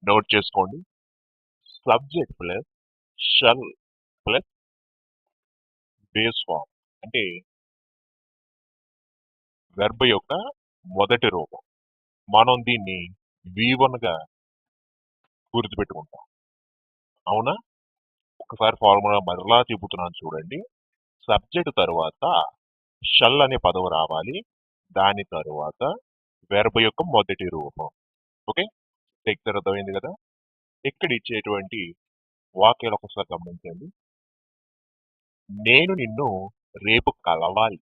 Note చేసుకోండి. Subject plus shall plus base form అంటే verb యొక్క మొదటి రూపం. మనం దీన్ని V1 గా గుర్తుపెట్టుకుంటాం. అవునా? ఒకసారి ఫార్ములా మరలా చెబుతున్నాను చూడండి. సబ్జెక్ట్ తరువాత షల్ అనే పదం రావాలి. దాని తరువాత వెర్బ్ యొక్క మొదటి రూపం. ఓకే, టెక్చర్ అర్థమైంది కదా? ఇక్కడ ఇచ్చేటువంటి వాక్యాలు ఒకసారి గమనించండి. నేను నిన్ను రేపు కలవాలి,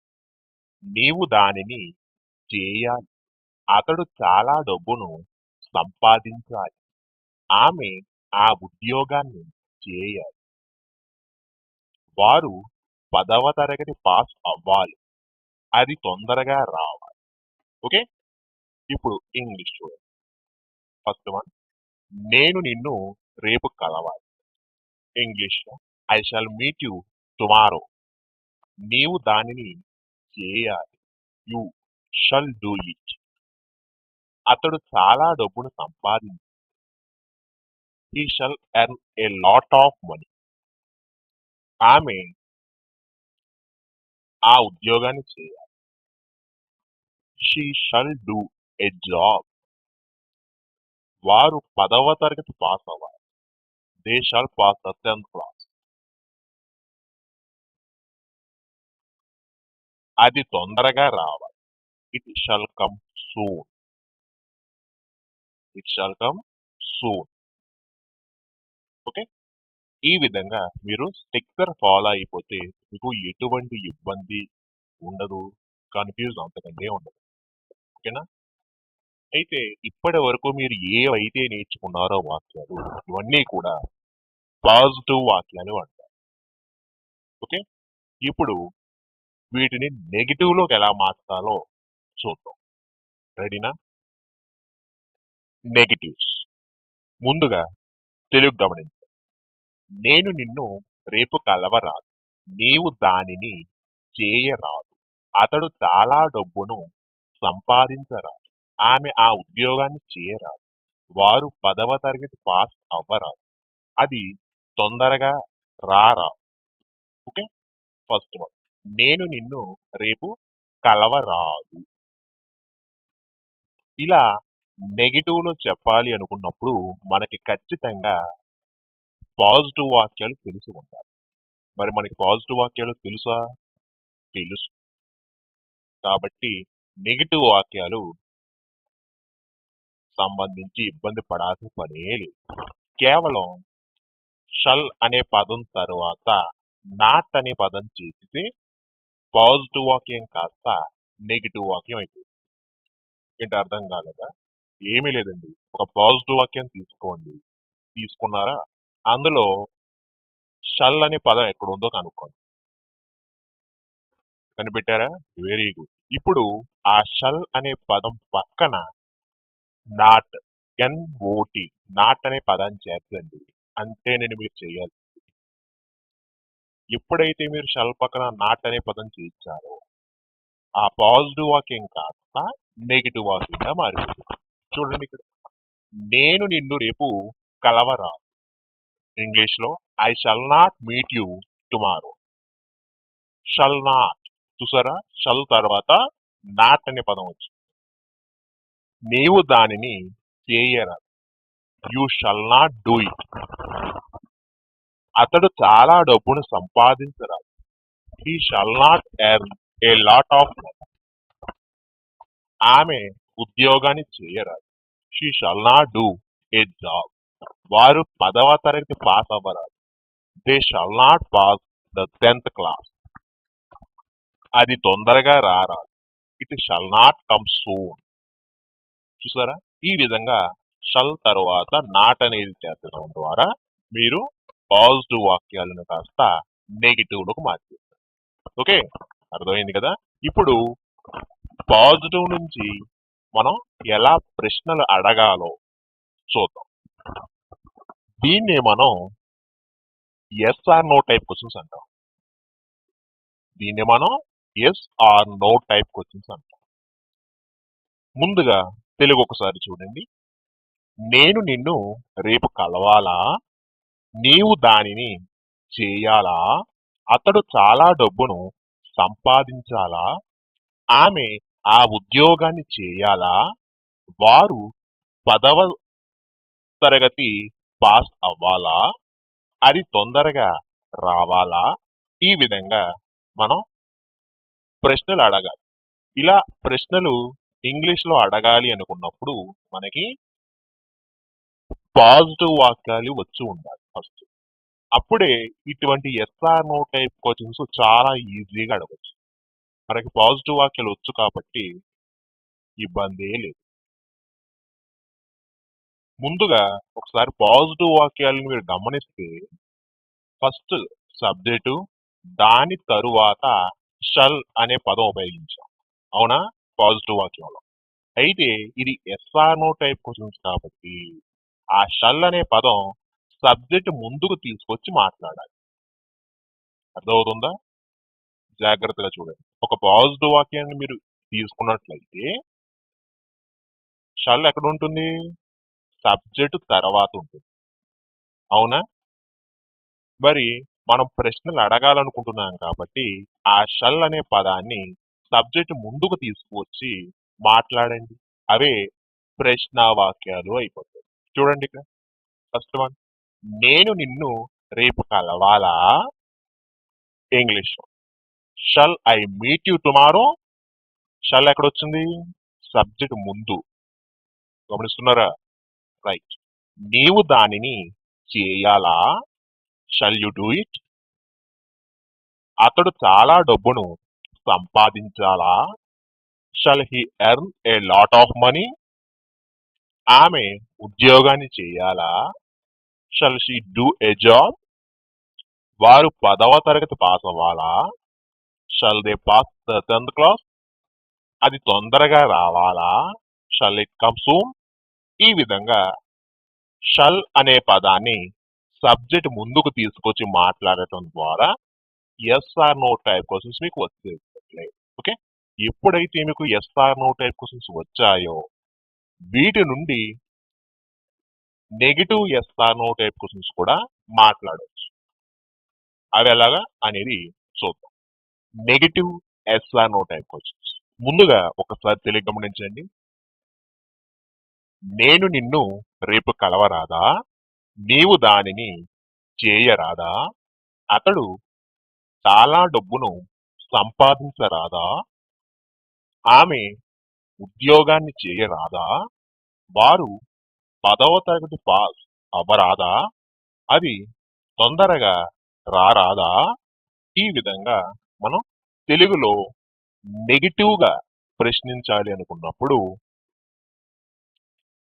నీవు దానిని చేయాలి, అతడు చాలా డబ్బును సంపాదించాలి, ఆమె ఆ ఉద్యోగాన్ని చేయాలి, వారు 10వ తరగతి పాస్ అవ్వాలి, అది తొందరగా రావాలి. ఓకే, ఇప్పుడు ఇంగ్లీష్ చూడండి. ఫస్ట్ వన్, నేను నిన్ను రేపు కలవాలి. ఇంగ్లీష్ లో I shall meet you tomorrow. నీవు దానిని చేయాలి. You shall do it. అతడు చాలా డబ్బును సంపాదించాలి. He shall earn a lot of money. ఆమె ఆ ఉద్యోగాన్ని చేయాలి. She shall do a job. వారు 10వ తరగతి పాస్ అవ్వాలి. They shall pass the 10th class. అది తొందరగా రావాలి. It shall come soon. It shall come soon. Okay, ఈ విధంగా మీరు స్టిక్కర్ ఫాలో అయిపోతే మీకు ఎటువంటి ఇబ్బంది ఉండదు, కన్ఫ్యూజ్ అంతకంటే ఉండదు. ఓకేనా? అయితే ఇప్పటి వరకు మీరు ఏవైతే నేర్చుకున్నారో వాక్యాలు ఇవన్నీ కూడా పాజిటివ్ వాక్యాలు అంటారు. ఓకే, ఇప్పుడు వీటిని నెగిటివ్ లోకి ఎలా మార్చాలో చూద్దాం. రెడీనా? నెగిటివ్స్. ముందుగా తెలుగు గమనించండి. నేను నిన్ను రేపు కలవరాదు, నీవు దానిని చేయరాదు, అతడు చాలా డబ్బును సంపాదించరాదు, ఆమె ఆ ఉద్యోగాన్ని చేయరాదు, వారు 10వ తరగతి పాస్ అవ్వరాదు, అది తొందరగా రారాదు. ఓకే, ఫస్ట్ వన్, నేను నిన్ను రేపు కలవరాదు. ఇలా నెగిటివ్ లో చెప్పాలి అనుకున్నప్పుడు మనకి ఖచ్చితంగా పాజిటివ్ వాక్యాలు తెలిసి ఉండాలి. మరి మనకి పాజిటివ్ వాక్యాలు తెలుసా? తెలుసు. కాబట్టి నెగిటివ్ వాక్యాలు సంబంధించి ఇబ్బంది పడాల్సిన పనే లేదు. కేవలం షల్ అనే పదం తరువాత నాట్ అనే పదం చేస్తే పాజిటివ్ వాక్యం కాస్త నెగిటివ్ వాక్యం అయిపోయింది. ఏంటి అర్థం కాలేదా? ఏమీ లేదండి. ఒక పాజిటివ్ వాక్యం తీసుకోండి. తీసుకున్నారా? అందులో షల్ అనే పదం ఎక్కడ ఉందో కనుక్కోండి. కనిపెట్టారా? Very good. ఇప్పుడు ఆ షల్ అనే పదం పక్కన నాట్, ఎన్ఓటి, నాట్ అనే పదాన్ని చేర్చండి. అంతే నేను మీరు చేయాలి. ఎప్పుడైతే మీరు షల్ పక్కన నాట్ అనే పదం చేర్చారో ఆ పాజిటివ్ వాక్యం కాస్త నెగిటివ్ వాక్యంగా మారిపోయింది. చూడండి ఇక్కడ, నేను నిన్ను రేపు కలవరా. ఇంగ్లీష్ లో I shall not meet you tomorrow. Shall not, చూసారా? షల్ తర్వాత నాట్ అనే పదం వచ్చింది. నీవు దానిని చేయరా. You shall not do it. అతడు చాలా డబ్బును సంపాదించరాదు. He shall not earn a lot of money. ఆమె ఉద్యోగాన్ని చేయరాదు. She shall not do a job. వారు 10వ తరగతి పాస్ అవ్వరాదు. They shall not pass the 10th class. అది తొందరగా రారాదు. It shall not come soon. చూసారా? ఈ విధంగా షల్ తర్వాత నాట్ అనేది చేర్చడం ద్వారా మీరు పాజిటివ్ వాక్యాలను కాస్త నెగిటివ్ లోకి మార్చేస్తారు. ఓకే, అర్థమైంది కదా? ఇప్పుడు పాజిటివ్ నుంచి మనం ఎలా ప్రశ్నలు అడగాలో చూద్దాం. దీన్నే మనం yes or no type questions అంటాం. దీన్ని మనం yes or no type questions అంటాం. ముందుగా తెలుగు ఒకసారి చూడండి. నేను నిన్ను రేపు కలవాలా? నీవు దానిని చేయాలా? అతడు చాలా డబ్బును సంపాదించాలా? ఆమె ఆ ఉద్యోగాన్ని చేయాలా? వారు 10వ తరగతి పాస్ అవ్వాలా? అది తొందరగా రావాలా? ఈ విధంగా మనం ప్రశ్నలు అడగాలి. ఇలా ప్రశ్నలు ఇంగ్లీష్ లో అడగాలి అనుకున్నప్పుడు మనకి పాజిటివ్ వాక్యాలు వచ్చి ఉండాలి ఫస్ట్. అప్పుడే ఇటువంటి ఎస్ఆర్ నో టైప్ క్వశ్చన్స్ చాలా ఈజీగా అడగచ్చు. మనకి పాజిటివ్ వాక్యాలు వచ్చు కాబట్టి ఇబ్బందే లేదు. ముందుగా ఒకసారి పాజిటివ్ వాక్యాలను మీరు గమనిస్తే ఫస్ట్ సబ్జెక్టు, దాని తరువాత షల్ అనే పదం ఉపయోగించాం. అవునా? పాజిటివ్ వాక్యంలో. అయితే ఇది ఎస్ఆర్ నో టైప్ క్వశ్చన్స్ కాబట్టి ఆ షల్ అనే పదం సబ్జెక్ట్ ముందుకు తీసుకొచ్చి మాట్లాడాలి. అర్థమవుతుందా? జాగ్రత్తగా చూడండి. ఒక పాజిటివ్ వాక్యాన్ని మీరు తీసుకున్నట్లయితే షల్ ఎక్కడ ఉంటుంది? సబ్జెక్ట్ తర్వాత ఉంటుంది. అవునా? మరి మనం ప్రశ్నలు అడగాలనుకుంటున్నాం కాబట్టి ఆ షల్ అనే పదాన్ని సబ్జెక్ట్ ముందుకు తీసుకువచ్చి మాట్లాడండి. అవే ప్రశ్న వాక్యాలు అయిపోతాయి. చూడండి ఇక్కడ ఫస్ట్ వన్, నేను నిన్ను రేపు కలవాలా? English, shall I meet you tomorrow? Shall ఎక్కడొచ్చింది? సబ్జెక్ట్ ముందు. గమనిస్తున్నారా? రైట్. నీవు దానిని చేయాలా? Shall you do it? అతడు చాలా డబ్బును సంపాదించాలా? Shall he earn a lot of money? ఆమె ఉద్యోగాన్ని చేయాలా? Shall she do a job? వారు 10వ తరగతి పాస్ అవ్వాలా? Shall they pass the 10th class? అది తొందరగా రావాలా? Shall it come soon? ఈ విధంగా షల్ అనే పదాన్ని సబ్జెక్ట్ ముందుకు తీసుకొచ్చి మాట్లాడటం ద్వారా yes or no type questions మీకు వచ్చేస్తాయి. ఓకే, ఎప్పుడైతే మీకు yes or no type questions వచ్చాయో వీటి నుండి negative yes or no type questions కూడా మాట్లాడవచ్చు. అవి ఎలాగా అనేది చూద్దాం. Negative yes or no type questions ముందుగా ఒకసారి తెలియ గమనించండి. నేను నిన్ను రేపు కలవరాదా? నీవు దానిని చేయరాదా? అతడు చాలా డబ్బును సంపాదించరాదా? ఆమె ఉద్యోగాన్ని చేయరాదా? వారు 10వ తరగతి పాస్ అవ్వరాదా? అది తొందరగా రారాదా? ఈ విధంగా మనం తెలుగులో నెగిటివ్ గా ప్రశ్నించాలి అనుకున్నప్పుడు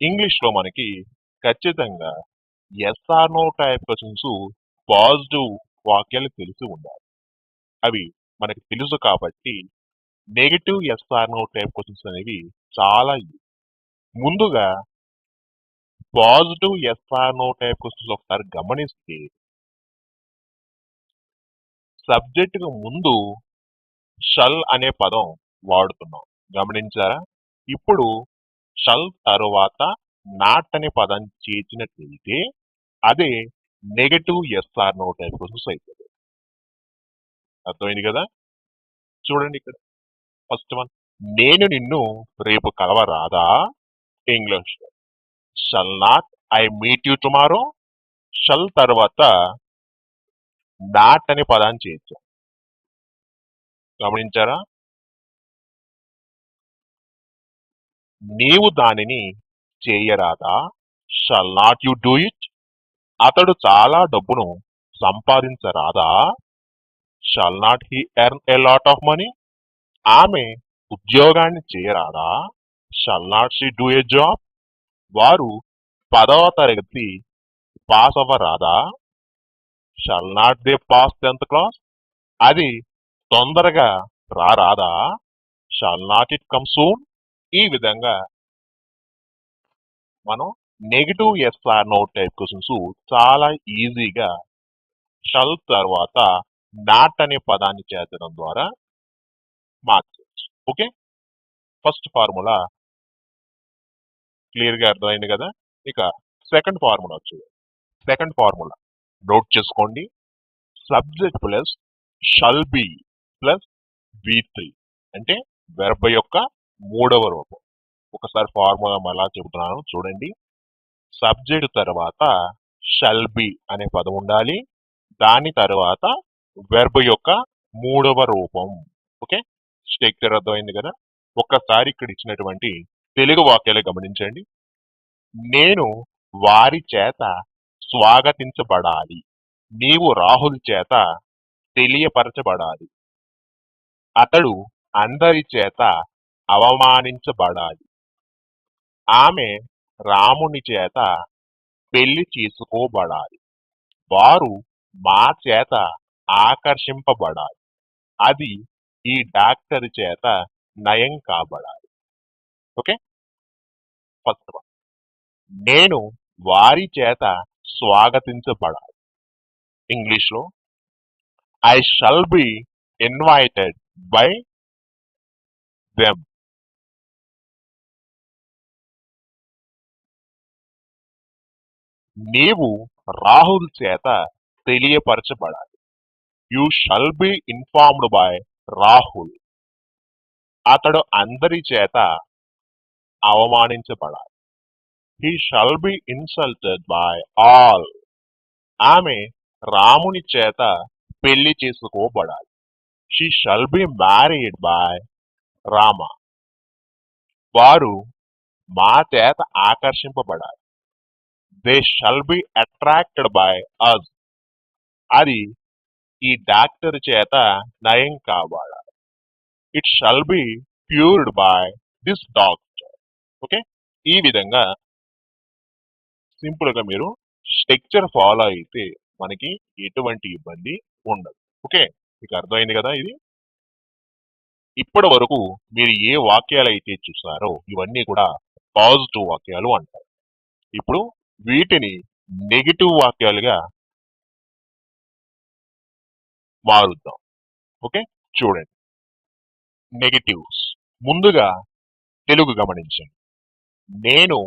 ఇంగ్లీష్ లో మనకి ఖచ్చితంగా yes or no type questions positive వాక్యాలు తెలిసి ఉండాలి. అవి మనకి తెలుసు కాబట్టి negative yes or no type questions అనేవి చాలా ముందుగా positive yes or no type questions ఒకసారి గమనిస్తే సబ్జెక్ట్ కు ముందు షల్ అనే పదం వాడుతున్నాం. గమనించారా? ఇప్పుడు షల్ తరువాత నాట్ అనే పదం చేర్చినట్లయితే అదే negative yes or no type questions అవుతుంది. అర్థమైంది కదా? చూడండి ఇక్కడ ఫస్ట్ వన్, నేను నిన్ను రేపు కలవరాదా? English, shall not I meet you tomorrow? Shall తర్వాత నాట్ అనే పదాన్ని చేర్చాం. గమనించారా? నీవు దానిని చేయరాదా? Shall not you do it? అతడు చాలా డబ్బును సంపాదించరాదా? Shall not he earn a lot of money? ఆమె ఉద్యోగాన్ని చేయరాదా? Shall not she do a job? వారు 10వ తరగతి పాస్ అవ్వరాదా? Shall not they pass 10th class? అది తొందరగా రారాదా? Shall not it come soon? ఈ విధంగా మనం negative yes or no type questions చాలా ఈజీగా షల్ తర్వాత నాట్ అనే పదాన్ని చేర్చడం ద్వారా మార్చవచ్చు. ఓకే, ఫస్ట్ ఫార్ములా క్లియర్ గా అర్థమైంది కదా? ఇక సెకండ్ ఫార్ములా చూడండి. సెకండ్ ఫార్ములా నోట్ చేసుకోండి. Subject plus shall be plus V3 అంటే వెర్బ్ యొక్క మూడవ రూపం. ఒకసారి ఫార్ములా మళ్ళా చెబుతున్నాను చూడండి. సబ్జెక్ట్ తర్వాత షల్ బి అనే పదం ఉండాలి. దాని తర్వాత వెర్బ్ యొక్క మూడవ రూపం. ఓకే, స్ట్రక్చర్ అర్థమైంది కదా. ఒక్కసారి ఇక్కడ ఇచ్చినటువంటి తెలుగు వాక్యాలు గమనించండి. నేను వారి చేత స్వాగతించబడాలి. నీవు రాహుల్ చేత తెలియపరచబడాలి. అతడు అందరి చేత అవమానించబడాలి. ఆమె రాముని చేత పెళ్లి చేసుకోబడాలి. వారు మా చేత ఆకర్షింపబడాలి. అది ఈ డాక్టర్ చేత నయం కాబడాలి. Okay, first one. నేను వారి చేత స్వాగతించబడాలి. ఇంగ్లీష్ లో I shall be invited by them. నీవు రాహుల్ చేత తెలియపరచబడాలి. You shall be informed by Rahul. అతడు అందరి చేత అవమానించబడాలి. He shall be insulted by all. ఆమె రాముని చేత పెళ్లి చేసుకోబడాలి. She shall be married by Rama. వారు మా చేత ఆకర్షింపబడాలి. They shall be attracted by us. అది ఈ డాక్టర్ చేత నయం కాబడాలి. It shall be cured by this doctor. Okay, ఈ విధంగా సింపుల్ గా మీరు స్ట్రక్చర్ ఫాలో అయితే మనకి ఎటువంటి ఇబ్బంది ఉండదు. ఓకే, మీకు అర్థమైంది కదా. ఇది ఇప్పటి వరకు మీరు ఏ వాక్యాలు అయితే చూసారో ఇవన్నీ కూడా పాజిటివ్ వాక్యాలు అంటారు. ఇప్పుడు వీటిని నెగిటివ్ వాక్యాలుగా మారుద్దాం. ఓకే, చూడండి. నెగిటివ్స్. ముందుగా తెలుగు గమనించండి. నేను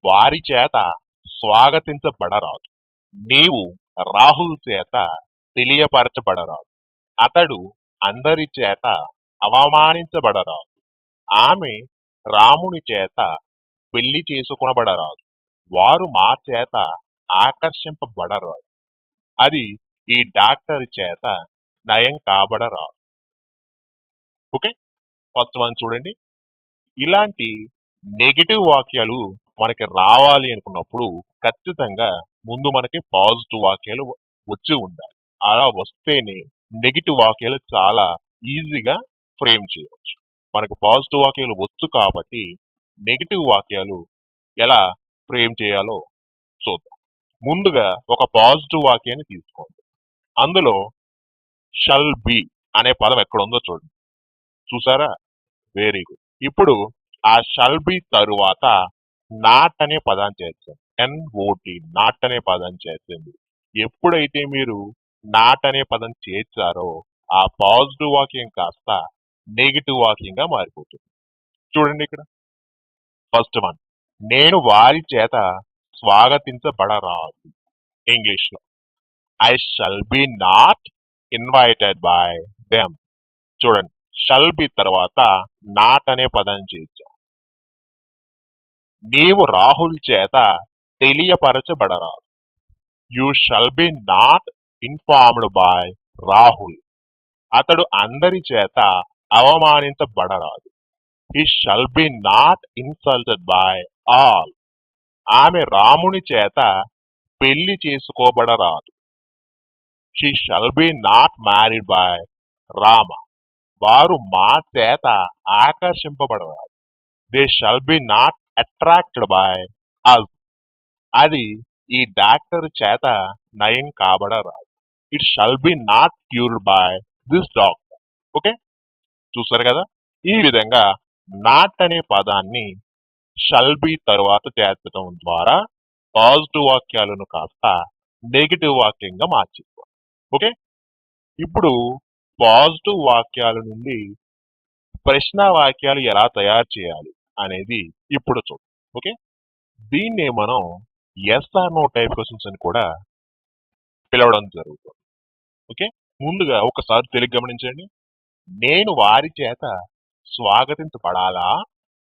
వారి చేత స్వాగతించబడరాదు. నీవు రాహుల్ చేత తెలియపరచబడరాదు. అతడు అందరి చేత అవమానించబడరాదు. ఆమె రాముని చేత పెళ్లి చేసుకొనబడరాదు. వారు మా చేత ఆకర్షింపబడరాదు. అది ఈ డాక్టర్ చేత నయం కాబడరాదు. ఓకే, ఫస్ట్ వన్ చూడండి. ఇలాంటి నెగిటివ్ వాక్యాలు మనకి రావాలి అనుకున్నప్పుడు ఖచ్చితంగా ముందు మనకి పాజిటివ్ వాక్యాలు వచ్చి ఉండాలి. అలా వస్తేనే నెగిటివ్ వాక్యాలు చాలా ఈజీగా ఫ్రేమ్ చేయవచ్చు. మనకు పాజిటివ్ వాక్యాలు వచ్చు కాబట్టి నెగిటివ్ వాక్యాలు ఎలా ఫ్రేమ్ చేయాలో చూద్దాం. ముందుగా ఒక పాజిటివ్ వాక్యాన్ని తీసుకోండి. అందులో షల్ బి అనే పదం ఎక్కడ ఉందో చూడండి. చూసారా? Very good. ఇప్పుడు ఆ షల్ బి తరువాత నాట్ అనే పదాన్ని చేర్చండి. NOT, నాట్ అనే పదాన్ని చేర్చండి. ఎప్పుడైతే మీరు నాట్ అనే పదం చేర్చారో ఆ పాజిటివ్ వాక్యం కాస్త నెగిటివ్ వాక్యంగా మారిపోతుంది. చూడండి ఇక్కడ ఫస్ట్ వన్. నేను వారి చేత స్వాగతించబడరాదు. ఇంగ్లీష్ లో I shall be not invited by them. చూడండి, షల్ బి తర్వాత నాట్ అనే పదం చేర్చాం. నీవు రాహుల్ చేత తెలియపరచబడరాదు. You shall be not informed by Rahul. అతడు అందరి చేత అవమానించబడరాదు. He shall be not insulted by all. ఆమె రాముని చేత పెళ్లి చేసుకోబడరాదు. She shall be not married by Rama. వారు మా చేత ఆకర్షింపబడరాదు. They shall be not attracted by us. అది ఈ డాక్టర్ చేత నయం కాబడరాదు. It shall be not cured by this doctor. Okay, చూసారు కదా. ఈ విధంగా నాట్ అనే పదాన్ని షల్ బి తరువాత చేర్చడం ద్వారా పాజిటివ్ వాక్యాలను కాస్త నెగిటివ్ వాక్యంగా మార్చేసుకోవాలి. ఓకే, ఇప్పుడు పాజిటివ్ వాక్యాల నుండి ప్రశ్న వాక్యాలు ఎలా తయారు చేయాలి అనేది ఇప్పుడు చూద్దాం. ఓకే, దీన్నే మనం yes or no type questions అని కూడా పిలవడం జరుగుతుంది. ఓకే, ముందుగా ఒకసారి తెలుగు గమనించండి. నేను వారి చేత స్వాగతించబడాలా,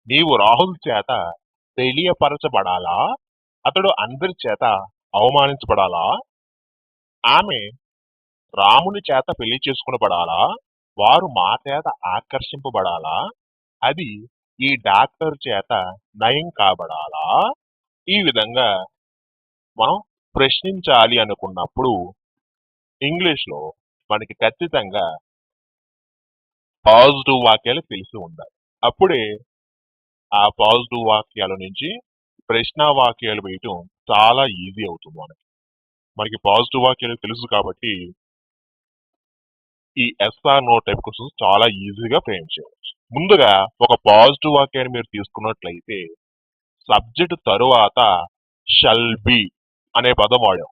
నీవు రాహుల్ చేత తెలియపరచబడాలా, అతడు అందరి చేత అవమానించబడాలా, ఆమె రాముని చేత పెళ్లి చేసుకునబడాలా, వారు మా చేత ఆకర్షింపబడాలా, అది ఈ డాక్టర్ చేత నయం కాబడాలా. ఈ విధంగా మనం ప్రశ్నించాలి అనుకున్నప్పుడు ఇంగ్లీష్ లో మనకి ఖచ్చితంగా పాజిటివ్ వాక్యాలు తెలిసి ఉండాలి. అప్పుడే ఆ పాజిటివ్ వాక్యాల నుంచి ప్రశ్న వాక్యాలు వేయటం చాలా ఈజీ అవుతుంది. మనకి పాజిటివ్ వాక్యాలు తెలుసు కాబట్టి ఈ ఎస్ఆర్ నో టైప్ క్వశ్చన్స్ చాలా ఈజీగా ఫ్రేమ్ చేయవచ్చు. ముందుగా ఒక పాజిటివ్ వాక్యాన్ని మీరు తీసుకున్నట్లయితే సబ్జెక్ట్ తరువాత షల్ బి అనే పదం వాడాం,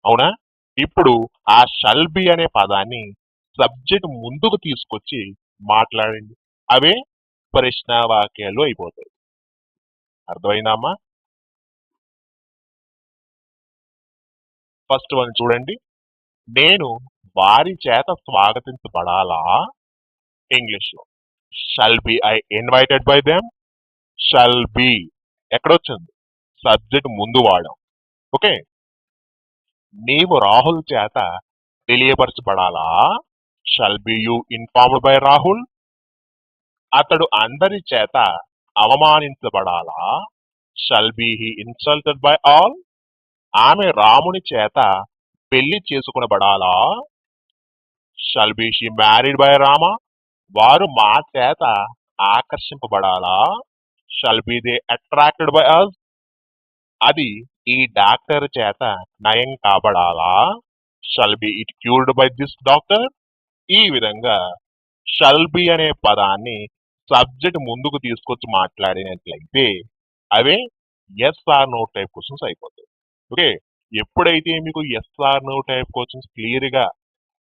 అవునా? ఇప్పుడు ఆ షల్ బి అనే పదాన్ని సబ్జెక్ట్ ముందుకు తీసుకొచ్చి మాట్లాడండి, అవే ప్రశ్న వాక్యాలు అయిపోతాయి. అర్థమైందమ్మా? ఫస్ట్ వన్ చూడండి. నేను వారి చేత స్వాగతించబడాలా, ఇంగ్లీష్ లో shall be I invited by them. Shall be ఎక్కడొచ్చింది? సబ్జెక్ట్ ముందు వాడాం. ఓకే, నీవు రాహుల్ చేత తెలియపరచబడాలా, shall be you informed by Rahul. అతడు అందరి చేత అవమానించబడాలా, shall be he insulted by all. ఆమె రాముని చేత పెళ్లి చేసుకునబడాలా, shall be she married by Rama. వారు మా చేత ఆకర్షింపబడాలా, shall be they attracted by us. అది ఈ డాక్టర్ చేత నయం కాబడాలా, shall be it cured by this doctor. ఈ విధంగా షల్ బి అనే పదాన్ని సబ్జెక్ట్ ముందుకు తీసుకొచ్చి మాట్లాడినట్లయితే అవే yes or no type questions అయిపోతాయి. ఓకే, ఎప్పుడైతే మీకు yes or no type questions clear గా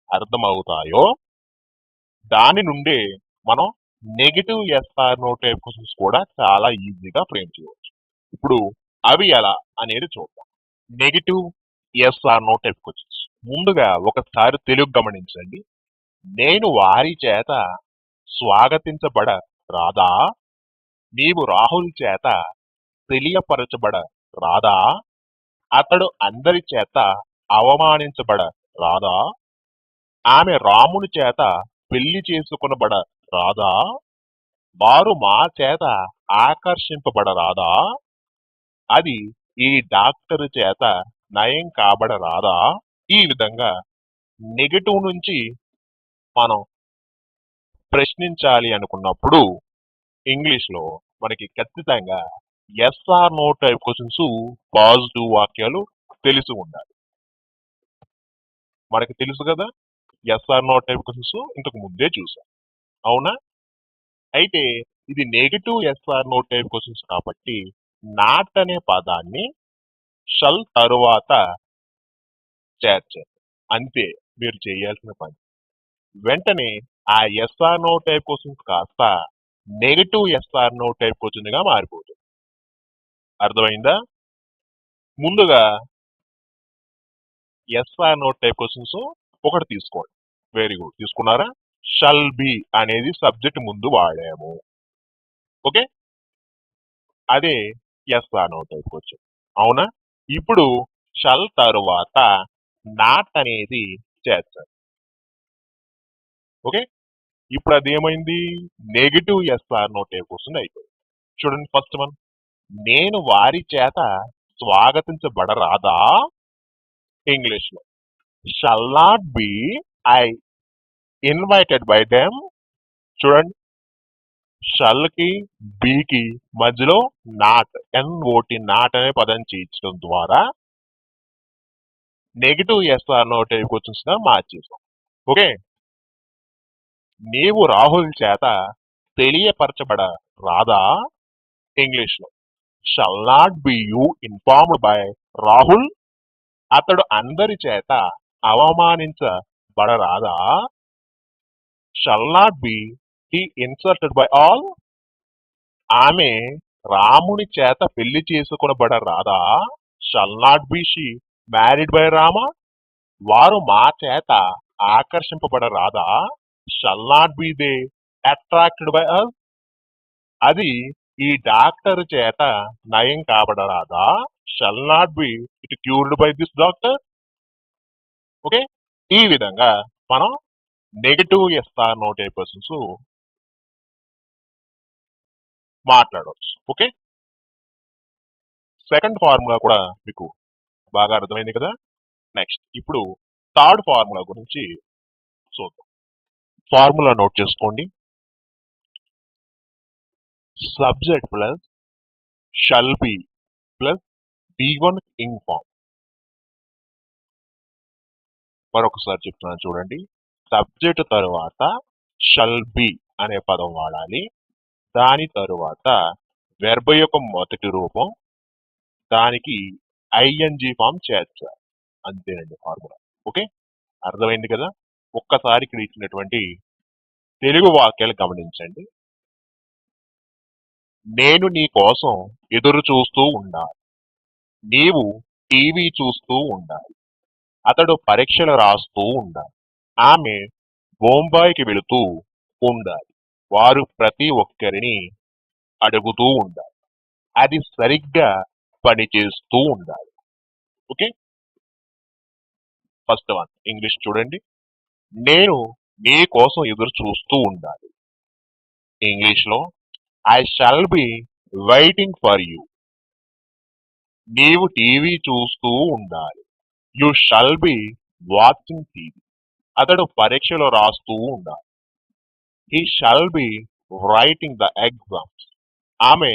అర్థం అవుతాయో దాని నుండే మనం negative yes or no type questions కూడా చాలా ఈజీగా ఫ్రేమ్ చేయవచ్చు. ఇప్పుడు అవి ఎలా అనేది చూద్దాం. Negative yes or no type questions ముందుగా ఒకసారి తెలుగు గమనించండి. నేను వారి చేత స్వాగతించబడ రాదా, నీవు రాహుల్ చేత తెలియపరచబడ రాదా, అతడు అందరి చేత అవమానించబడ రాదా, ఆమె రాముని చేత పెళ్లి చేసుకునబడ రాదా, వారు మా చేత ఆకర్షింపబడరాదా, అది ఈ డాక్టర్ చేత నయం కాబడరాదా. ఈ విధంగా నెగటివ్ నుంచి మనం ప్రశ్నించాలి అనుకున్నప్పుడు ఇంగ్లీష్ లో మనకి ఖచ్చితంగా yes or no type questions positive వాక్యాలు తెలిసి ఉండాలి. మనకి తెలుసు కదా yes or no type questions ఇంతకు ముందే చూసాం, అవునా? అయితే ఇది negative yes or no type questions కాబట్టి నాట్ అనే పదాన్ని షల్ తరువాత చేర్చండి, అంతే మీరు చేయాల్సిన పని. వెంటనే ఆ yes or no type questions కాస్త negative yes or no type question గా మారిపోతుంది. అర్థమైందా? ముందుగా yes or no type questions ఒకటి తీసుకోండి. వెరీ గుడ్, తీసుకున్నారా? షల్ బి అనేది సబ్జెక్ట్ ముందు వాడాము. ఓకే, అదే yes or no type question, అవునా? ఇప్పుడు షల్ తరువాత నాట్ అనేది చేర్చాలి. ఓకే, ఇప్పుడు అది ఏమైంది? Negative yes or no type question అయిపోయింది. చూడండి ఫస్ట్ వన్. నేను వారి చేత స్వాగతించబడరాదా, ఇంగ్లీష్ లో shall not be I invited by them. చూడండి, షల్ కి బికి మధ్యలో నాట్ ఎన్ఓటి నాట్ అనే పదం చేర్చడం ద్వారా negative yes or no type questions గా మార్చేసాం. ఓకే, నీవు రాహుల్ చేత తెలియపరచబడ రాదా, ఇంగ్లీష్ లో shall not be you informed by Rahul. అతడు అందరి చేత అవమానించబడరాదా, shall not be he insulted by all. ఆమె రాముని చేత పెళ్లి చేసుకొనబడరాదా? Shall not be she married by Rama? వారు మా చేత ఆకర్షింపబడరాదా? Shall not be they attracted by us? అది ఈ డాక్టర్ చేత నయం కాబడరాదా? Shall not be it cured by this doctor? Okay, ఈ విధంగా మనం negative yes or no type questions మాట్లాడవచ్చు. ఓకే, సెకండ్ ఫార్ములా కూడా మీకు బాగా అర్థమైంది కదా. నెక్స్ట్ ఇప్పుడు థర్డ్ ఫార్ములా గురించి చూద్దాం. ఫార్ములా నోట్ చేసుకోండి. Subject plus shall be plus B1 ing form. మరొకసారి చెప్తున్నాను చూడండి. సబ్జెక్ట్ తరువాత షల్ బి అనే పదం వాడాలి. దాని తరువాత వెర్బ్ యొక్క మొదటి రూపం, దానికి ఐఎన్జి ఫామ్ చేర్చాలి. అంతేనండి ఫార్ములా. ఓకే, అర్థమైంది కదా. ఒక్కసారి ఇక్కడ ఇచ్చినటువంటి తెలుగు వాక్యాలు గమనించండి. నేను నీ కోసం ఎదురు చూస్తూ ఉండాలి. నీవు టీవీ చూస్తూ ఉండాలి. అతడు పరీక్షలు రాస్తూ ఉండాలి. ఆమె బొంబాయికి వెళుతూ ఉండాలి. వారు ప్రతి ఒక్కరిని అడుగుతూ ఉండాలి. అది సరిగ్గా పనిచేస్తూ ఉండాలి. ఓకే, ఫస్ట్ వన్ ఇంగ్లీష్ చూడండి. నేను నీ కోసం ఎదురు చూస్తూ ఉండాలి. ఇంగ్లీష్ లో I shall be waiting for you. నీవు టీవీ చూస్తూ ఉండాలి. You shall be watching TV. అతడు పరీక్షలు రాస్తూ ఉండాలి. He shall be writing the exams. ఆమె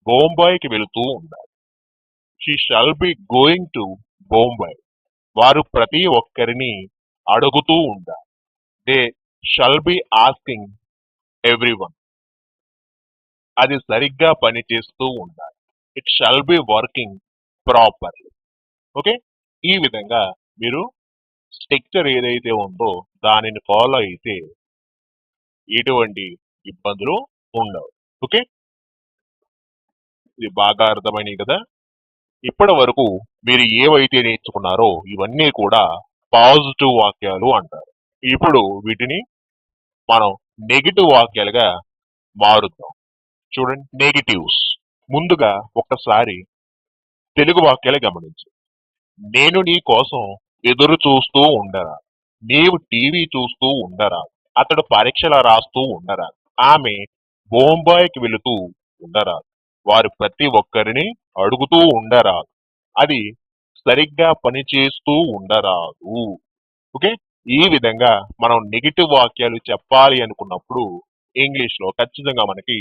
బొంబాయికి వెళుతూ ఉండాలి. She shall be going to Bombay. వారు ప్రతి ఒక్కరిని అడుగుతూ ఉండాలి. They shall B asking everyone. అది సరిగ్గా పనిచేస్తూ ఉండాలి. It shall be working properly. Okay, ఈ విధంగా మీరు స్ట్రక్చర్ ఏదైతే ఉందో దానిని ఫాలో అయితే ఎటువంటి ఇబ్బందులు ఉండవు. ఓకే, ఇది బాగా అర్థమైనవి కదా. ఇప్పటి వరకు మీరు ఏవైతే నేర్చుకున్నారో ఇవన్నీ కూడా పాజిటివ్ వాక్యాలు అంటారు. ఇప్పుడు వీటిని మనం నెగిటివ్ వాక్యాలుగా మారుద్దాం. చూడండి, నెగిటివ్స్. ముందుగా ఒక్కసారి తెలుగు వాక్యాలు గమనించు. నేను నీ కోసం ఎదురు చూస్తూ ఉండరా. నీవు టీవీ చూస్తూ ఉండరా. అతడు పరీక్షలు రాస్తూ ఉండరా. ఆమె బొంబాయికి వెళుతూ ఉండరా. వారు ప్రతి ఒక్కరిని అడుగుతూ ఉండరాదు. అది సరిగ్గా పనిచేస్తూ ఉండరాదు. ఓకే, ఈ విధంగా మనం నెగిటివ్ వాక్యాలు చెప్పాలి అనుకున్నప్పుడు ఇంగ్లీష్ లో ఖచ్చితంగా మనకి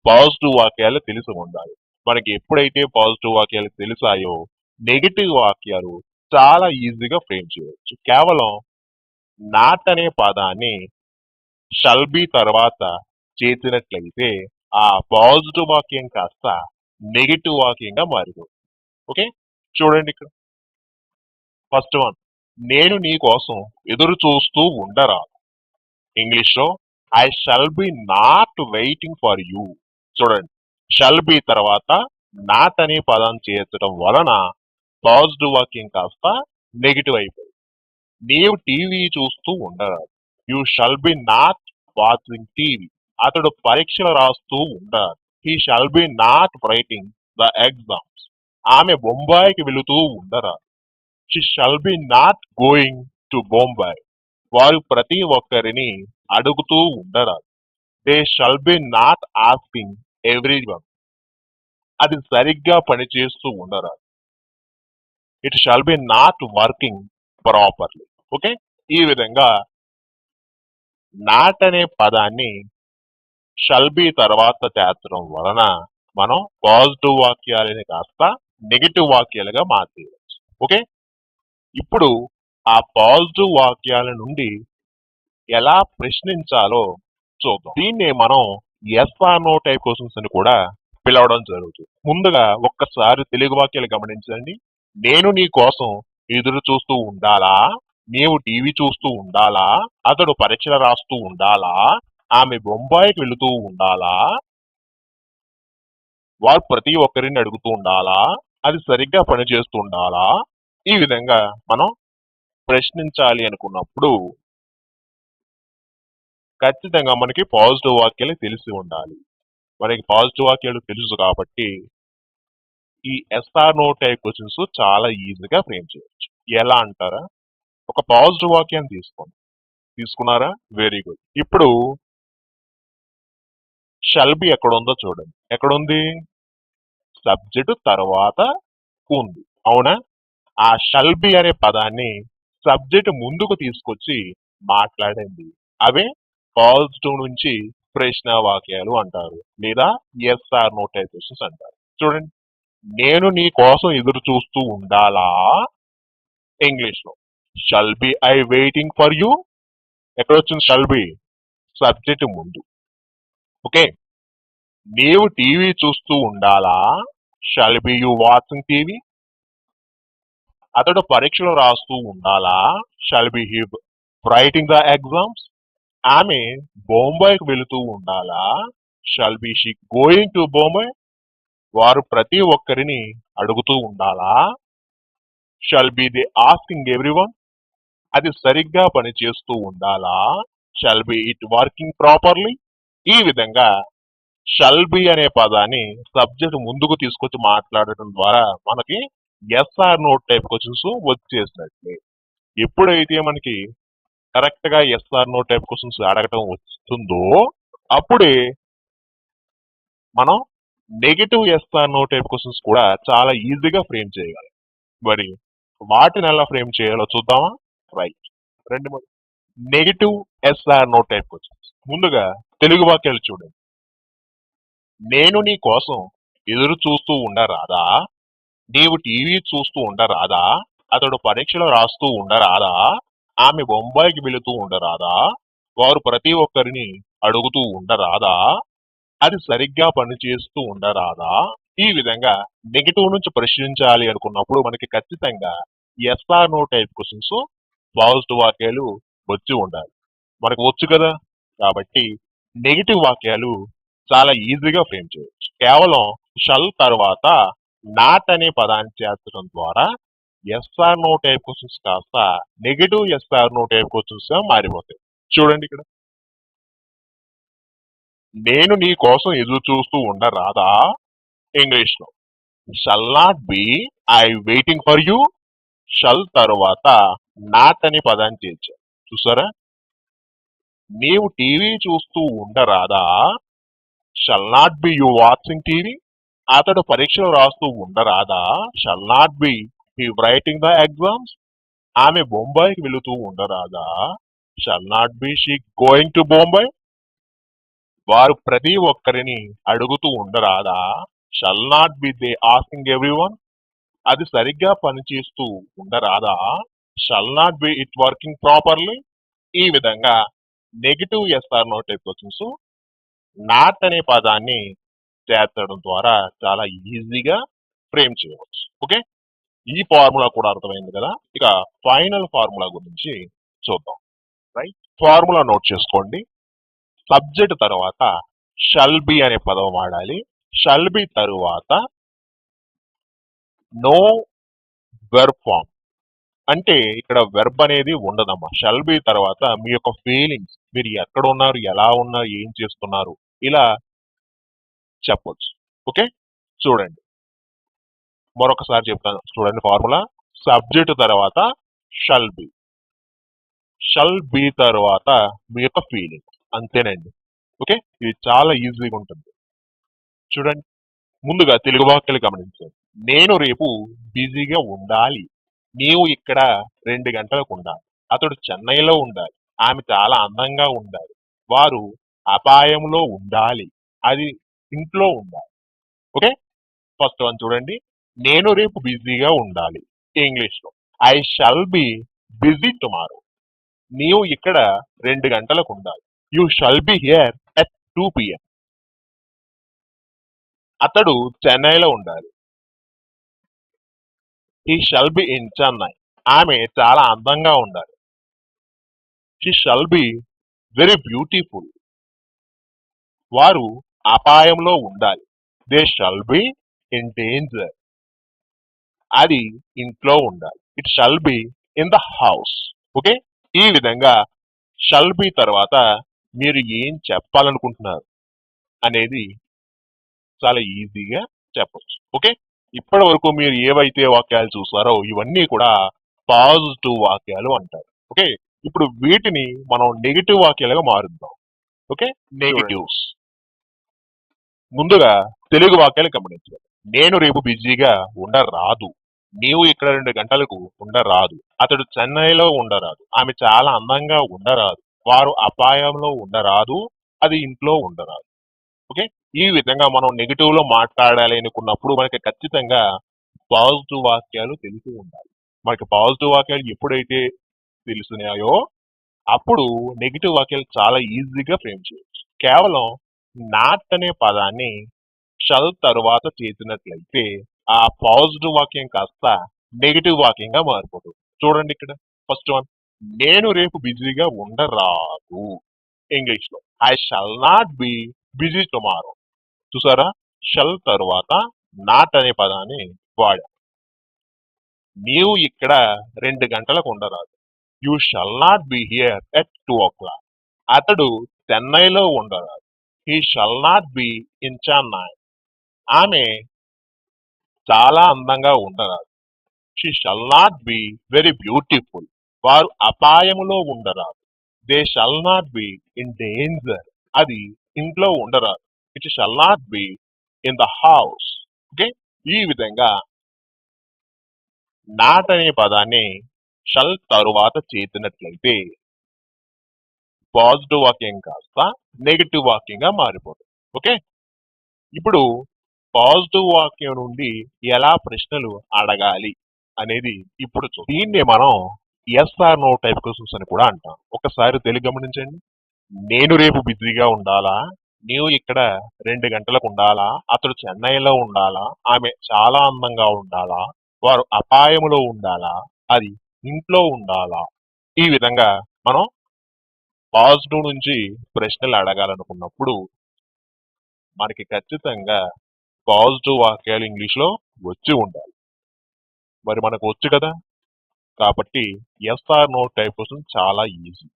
పాజిటివ్ వాక్యాలు తెలిసి ఉండాలి. మనకి ఎప్పుడైతే పాజిటివ్ వాక్యాలు తెలిసాయో నెగిటివ్ వాక్యాలు చాలా ఈజీగా ఫ్రేమ్ చేయవచ్చు. కేవలం నాట్ అనే పదాన్ని షల్ బి తర్వాత చేసినట్లయితే ఆ పాజిటివ్ వాక్యం కాస్త నెగిటివ్ వాక్యంగా మారిపోతుంది. ఓకే, చూడండి ఇక్కడ ఫస్ట్ వన్, నేను నీ కోసం ఎదురు చూస్తూ ఉండరా. ఇంగ్లీష్ లో I shall be not waiting for you. చూడండి, షల్ బి తర్వాత నాట్ అనే పదం చేర్చడం వలన పాజిటివ్ వాక్యం కాస్త నెగిటివ్ అయిపోయింది. నీవు టీవీ చూస్తూ ఉండరాదు. You shall be not watching TV. అతడు పరీక్షలు రాస్తూ ఉండరాదు. He shall be not writing the exams. ఆమె బొంబాయికి వెళుతూ ఉండరాదు. She shall be not going to Bombay. వారు ప్రతి ఒక్కరిని అడుగుతూ ఉండరాదు. They shall be not asking everyone. అది సరిగ్గా పనిచేస్తూ ఉండరాదు. It shall be not working properly. Okay, ఈ విధంగా నాట్ అనే పదాన్ని షల్ బి తర్వాత చేర్చడం వలన మనం పాజిటివ్ వాక్యాలని కాస్త నెగిటివ్ వాక్యాలుగా మార్చేయవచ్చు. ఓకే, ఇప్పుడు ఆ పాజిటివ్ వాక్యాల నుండి ఎలా ప్రశ్నించాలో చూద్దాం. దీన్నే మనం yes or no type questions అని కూడా పిలవడం జరుగుతుంది. ముందుగా ఒక్కసారి తెలుగు వాక్యాలు గమనించండి. నేను నీ కోసం ఎదురు చూస్తూ ఉండాలా. నీవు టీవీ చూస్తూ ఉండాలా. అతడు పరీక్షలు రాస్తూ ఉండాలా. ఆమె బొంబాయికి వెళుతూ ఉండాలా. వారు ప్రతి ఒక్కరిని అడుగుతూ ఉండాలా, అది సరిగ్గా పనిచేస్తూ ఉండాలా, ఈ విధంగా మనం ప్రశ్నించాలి అనుకున్నప్పుడు ఖచ్చితంగా మనకి పాజిటివ్ వాక్యాలు తెలిసి ఉండాలి. మనకి పాజిటివ్ వాక్యాలు తెలుసు కాబట్టి ఈ ఎస్ఆర్ నో టైప్ క్వశ్చన్స్ చాలా ఈజీగా ఫ్రేమ్ చేయొచ్చు. ఎలా అంటారా? ఒక పాజిటివ్ వాక్యాన్ని తీసుకోండి. తీసుకున్నారా? Very good. ఇప్పుడు షల్ బి ఎక్కడ ఉందో చూడండి. ఎక్కడుంది? సబ్జెక్ట్ తర్వాత ఉంది. అవునా? ఆ షల్ బి అనే పదాన్ని సబ్జెక్ట్ ముందుకు తీసుకొచ్చి మాట్లాడండి. అవే పాజిటివ్ నుంచి ప్రశ్న వాక్యాలు అంటారు, లేదా ఎస్ఆర్ నో టైప్ క్వశ్చన్స్ అంటారు. చూడండి, నేను నీ కోసం ఎదురు చూస్తూ ఉండాలా? ఇంగ్లీష్ లో shall be I waiting for you. ఎక్కడ వచ్చింది షల్ బి? సబ్జెక్ట్ ముందు. ఓకే. నీవు టీవీ చూస్తూ ఉండాలా? Shall be you watching TV. అతడు పరీక్షలు రాస్తూ ఉండాలా? Shall B he writing the exams. ఆమె బొంబాయికి వెళుతూ ఉండాలా? Shall be she going to Bombay. వారు ప్రతి ఒక్కరిని అడుగుతూ ఉండాలా? Shall be they asking everyone. అది సరిగ్గా పనిచేస్తూ ఉండాలా? Shall be it working properly. ఈ విధంగా షల్ బి అనే పదాన్ని సబ్జెక్ట్ ముందుకు తీసుకొచ్చి మాట్లాడటం ద్వారా మనకి ఎస్ఆర్ నో టైప్ క్వశ్చన్స్ వచ్చేసినట్లే. ఎప్పుడైతే మనకి కరెక్ట్ గా ఎస్ఆర్ నో టైప్ క్వశ్చన్స్ అడగటం వస్తుందో అప్పుడే మనం negative yes or no type questions కూడా చాలా ఈజీగా ఫ్రేమ్ చేయగలం. మరి వాటిని ఎలా ఫ్రేమ్ చేయాలో చూద్దామా? రైట్. రెండు negative yes or no type questions. ముందుగా తెలుగు వాక్యాలు చూడండి. నేను నీ కోసం ఎదురు చూస్తూ ఉండరాదా? నీవు టీవీ చూస్తూ ఉండరాదా? అతడు పరీక్షలు రాస్తూ ఉండరాదా? ఆమె బొంబాయికి వెళుతూ ఉండరాదా? వారు ప్రతి ఒక్కరిని అడుగుతూ ఉండరాదా? అది సరిగ్గా పనిచేస్తూ ఉండరాదా? ఈ విధంగా నెగిటివ్ నుంచి ప్రశ్నించాలి అనుకున్నప్పుడు మనకి ఖచ్చితంగా yes or no type questions positive వాక్యాలు వచ్చి ఉండాలి. మనకు వచ్చు కదా, కాబట్టి నెగిటివ్ వాక్యాలు చాలా ఈజీగా ఫ్రేమ్ చేయొచ్చు. కేవలం షల్ తర్వాత నాట్ అనే పదాన్ని చేర్చడం ద్వారా ఎస్ఆర్ నో టైప్ క్వశ్చన్స్ కాస్త negative yes or no type questions గా మారిపోతాయి. చూడండి, ఇక్కడ నేను నీ కోసం ఎదురు చూస్తూ ఉండరాదా? ఇంగ్లీష్ లో shall not be I waiting for you. Shall తర్వాత నాట్ అనే పదాన్ని చేర్చారు. చూసారా? నీవు టీవీ చూస్తూ ఉండరాదా? Shall not be you watching TV. అతడు పరీక్షలు రాస్తూ ఉండరాదా? Shall not be he writing the exams. ఆమె బొంబాయికి వెళుతూ ఉండరాదా? Shall not be she going to Bombay. వారు ప్రతి ఒక్కరిని అడుగుతూ ఉండరాదా? Shall not be they asking everyone. అది సరిగ్గా పనిచేస్తూ ఉండరాదా? Shall not be it working properly. ఈ విధంగా negative yes or no type questions not అనే పదాన్ని చేర్చడం ద్వారా చాలా ఈజీగా ఫ్రేమ్ చేయవచ్చు. ఓకే, ఈ ఫార్ములా కూడా అర్థమైంది కదా. ఇక ఫైనల్ ఫార్ములా గురించి చూద్దాం. రైట్, ఫార్ములా నోట్ చేసుకోండి. సబ్జెక్ట్ తర్వాత షల్ బి అనే పదం వాడాలి. షల్ బి తరువాత నో వెర్బ్ ఫామ్. అంటే ఇక్కడ వెర్బ్ అనేది ఉండదమ్మా. షల్ బి తర్వాత మీ యొక్క ఫీలింగ్స్, మీరు ఎక్కడ ఉన్నారు, ఎలా ఉన్నారు, ఏం చేస్తున్నారు, ఇలా చెప్పొచ్చు. ఓకే, చూడండి, మరొకసారి చెప్తాను. చూడండి ఫార్ములా. సబ్జెక్ట్ తర్వాత షల్ బి, షల్ బి తర్వాత మీ యొక్క ఫీలింగ్. అంతేనండి. ఓకే, ఇది చాలా ఈజీగా ఉంటుంది. చూడండి, ముందుగా తెలుగు వాక్యాలు గమనించండి. నేను రేపు బిజీగా ఉండాలి. నీవు ఇక్కడ 2 గంటలకు ఉండాలి. అతడు చెన్నైలో ఉండాలి. ఆమె చాలా అందంగా ఉండాలి. వారు అపాయంలో ఉండాలి. అది ఇంట్లో ఉండాలి. ఓకే, ఫస్ట్ వన్ చూడండి. నేను రేపు బిజీగా ఉండాలి. ఇంగ్లీష్ లో I shall B busy tomorrow. నీవు ఇక్కడ 2 గంటలకు ఉండాలి. You shall be here at 2 PM. అతడు చెన్నైలో ఉండాలి. He shall be in Chennai. ఆమె చాలా అందంగా ఉండాలి. She shall be very beautiful. వారు అపాయంలో ఉండాలి. They shall be in danger. అది ఇంట్లో ఉండాలి. It shall be in the house. Okay, ఈ విధంగా షల్ బి తర్వాత మీరు ఏం చెప్పాలనుకుంటున్నారు అనేది చాలా ఈజీగా చెప్పొచ్చు. ఓకే, ఇప్పటి వరకు మీరు ఏవైతే వాక్యాలు చూసారో ఇవన్నీ కూడా పాజిటివ్ వాక్యాలు అంటారు. ఓకే, ఇప్పుడు వీటిని మనం నెగిటివ్ వాక్యాలుగా మారుద్దాం. Okay, negatives. ముందుగా తెలుగు వాక్యాలు గమనించాలి. నేను రేపు బిజీగా ఉండరాదు. నీవు ఇక్కడ 2 గంటలకు ఉండరాదు. అతడు చెన్నైలో ఉండరాదు. ఆమె చాలా అందంగా ఉండరాదు. వారు అపాయంలో ఉండరాదు. అది ఇంట్లో ఉండరాదు. ఓకే, ఈ విధంగా మనం నెగిటివ్ లో మాట్లాడాలి అనుకున్నప్పుడు మనకి ఖచ్చితంగా పాజిటివ్ వాక్యాలు తెలిసి ఉండాలి. మనకి పాజిటివ్ వాక్యాలు ఎప్పుడైతే తెలిసినాయో అప్పుడు నెగిటివ్ వాక్యాలు చాలా ఈజీగా ఫ్రేమ్ చేయొచ్చు. కేవలం నాట్ అనే పదాన్ని షల్ తరువాత చేసినట్లయితే ఆ పాజిటివ్ వాక్యం కాస్త నెగిటివ్ వాక్యంగా మారిపోతుంది. చూడండి ఇక్కడ ఫస్ట్ వన్, నేను రేపు బిజీగా ఉండరాదు. ఇంగ్లీష్ లో I shall not B busy tomorrow. చూసారా, షల్ తరువాత నాట్ అనే పదాన్ని వాడా. నీవు ఇక్కడ 2 గంటలకు ఉండరాదు. You shall not be here at 2 o'clock. అతడు చెన్నైలో ఉండరాదు. He shall not be in Chennai. ఆమె చాలా అందంగా ఉండరాదు. She shall not be very beautiful. వారు అపాయములో ఉండరాదు. They shall not be in danger. అది ఇంట్లో ఉండరాదు. It shall not be in the house. Okay, ఈ విధంగా నాట్ అనే పదాన్ని షల్ తరువాత చేసినట్లయితే పాజిటివ్ వాక్యం కాస్త నెగిటివ్ వాక్యంగా మారిపోతుంది. ఓకే, ఇప్పుడు పాజిటివ్ వాక్యం నుండి ఎలా ప్రశ్నలు అడగాలి అనేది ఇప్పుడు దీన్ని మనం yes or no type questions అని కూడా అంటాం. ఒకసారి తెలుగు గమనించండి. నేను రేపు బిజీగా ఉండాలా? నీవు ఇక్కడ 2 గంటలకు ఉండాలా? అతడు చెన్నైలో ఉండాలా? ఆమె చాలా అందంగా ఉండాలా? వారు అపాయములో ఉండాలా? అది ఇంట్లో ఉండాలా? ఈ విధంగా మనం పాజిటివ్ నుంచి ప్రశ్నలు అడగాలనుకున్నప్పుడు మనకి ఖచ్చితంగా పాజిటివ్ వాక్యాలు ఇంగ్లీష్ లో వచ్చి ఉండాలి. మరి మనకు వచ్చు కదా, కాబట్టి yes or no type question చాలా ఈజీ.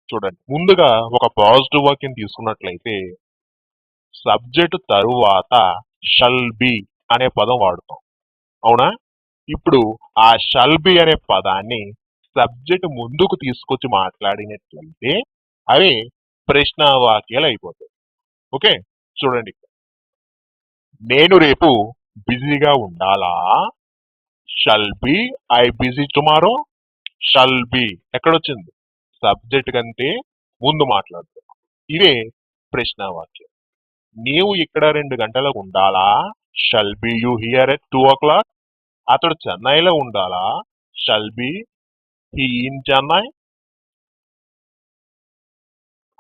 చూడండి, ముందుగా ఒక పాజిటివ్ వాక్యం తీసుకున్నట్లయితే సబ్జెక్ట్ తరువాత షల్ బి అనే పదం వాడుతాం. అవునా? ఇప్పుడు ఆ షల్ బి అనే పదాన్ని సబ్జెక్ట్ ముందుకు తీసుకొచ్చి మాట్లాడినట్లయితే అవి ప్రశ్న వాక్యాలు అయిపోతాయి. ఓకే, చూడండి, నేను రేపు బిజీగా ఉండాలా? Shall be I busy tomorrow. Shall be ఎక్కడొచ్చింది? సబ్జెక్ట్ కంటే ముందు మాట్లాడుతాం. ఇవే ప్రశ్న వాక్యం. నీవు ఇక్కడ 2 గంటలకు ఉండాలా? Shall be you here at 2 o'clock. అతడు చెన్నైలో ఉండాలా? Shall B he in Chennai.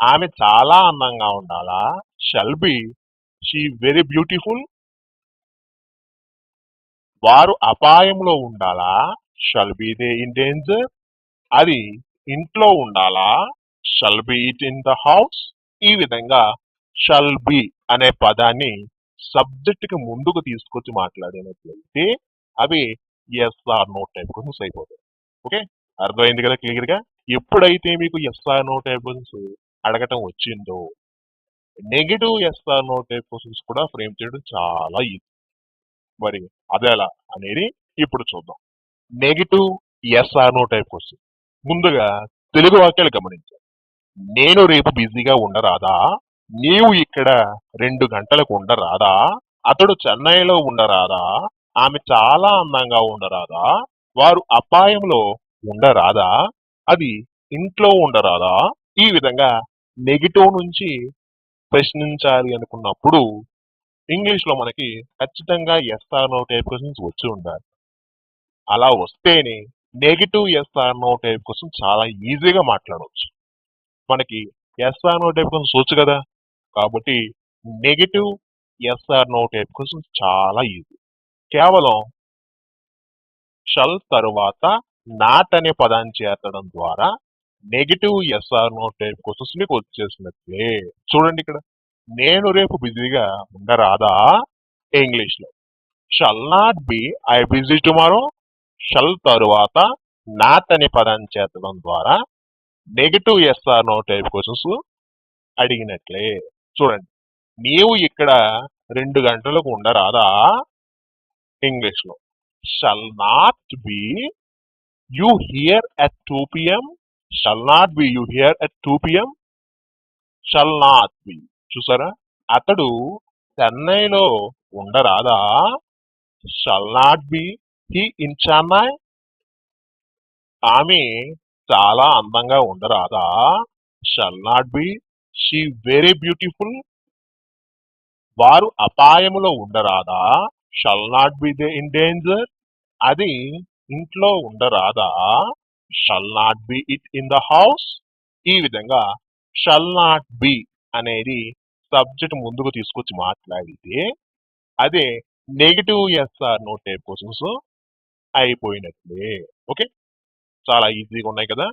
ఆమె చాలా అందంగా ఉండాలా? Shall be she very beautiful. వారు అపాయంలో ఉండాలా? Shall be they in danger. అది ఇంట్లో ఉండాలా? Shall be it in the house. ఈ విధంగా షల్ బి అనే పదాన్ని సబ్జెక్ట్ కి ముందుకు తీసుకొచ్చి మాట్లాడినట్లయితే అవి yes or no type questions అయిపోతాయి. ఓకే, అర్థమైంది కదా క్లియర్ గా? ఎప్పుడైతే మీకు yes or no type questions అడగటం వచ్చిందో negative yes or no type questions కూడా ఫ్రేమ్ చేయడం చాలా ఈజీ. మరి అదెలా అనేది ఇప్పుడు చూద్దాం. Negative yes or no type question. ముందుగా తెలుగు వాక్యాలు గమనించాలి. నేను రేపు బిజీగా ఉండరాదా? నీవు ఇక్కడ 2 గంటలకు ఉండరాదా? అతడు చెన్నైలో ఉండరాదా? ఆమె చాలా అందంగా ఉండరాదా? వారు అపాయంలో ఉండరాదా? అది ఇంట్లో ఉండరాదా? ఈ విధంగా నెగిటివ్ నుంచి ప్రశ్నించాలి అనుకున్నప్పుడు ఇంగ్లీష్ లో మనకి ఖచ్చితంగా yes or no type questions వచ్చి ఉండాలి. అలా వస్తేనే negative yes or no type question చాలా ఈజీగా మాట్లాడవచ్చు. మనకి yes or no type questions వచ్చు కదా, కాబట్టి negative yes or no type questions చాలా ఈజీ. కేవలం షల్ తరువాత నాట్ అనే పదాన్ని చేర్చడం ద్వారా negative yes or no type questions మీకు వచ్చేసినట్లే. చూడండి ఇక్కడ నేను రేపు బిజీగా ఉండరాదా ఇంగ్లీష్ లో shall not be I busy tomorrow shall తరువాత నాట్ అనే పదాన్ని చేర్చడం ద్వారా negative yes or no type questions అడిగినట్లే. చూడండి, నీవు ఇక్కడ 2 గంటలకు ఉండరాదా ఇంగ్లీష్ లో shall not be you here at 2 p.m. Shall not be you here at 2 p.m. Shall not be. చూసారా, అతడు చెన్నైలో ఉండరాదా shall not be he in Chennai. ఆమె చాలా అందంగా ఉండరాదా shall not be she very beautiful. వారు అపాయములో ఉండరాదా shall not be they in danger. అది ఇంట్లో ఉండరాదా shall not be it in the house. ఈ విధంగా షల్ నాట్ బి అనేది సబ్జెక్ట్ ముందుకు తీసుకొచ్చి మాట్లాడితే అదే negative yes or no type questions అయిపోయినట్లే. ఓకే, చాలా ఈజీగా ఉన్నాయి కదా.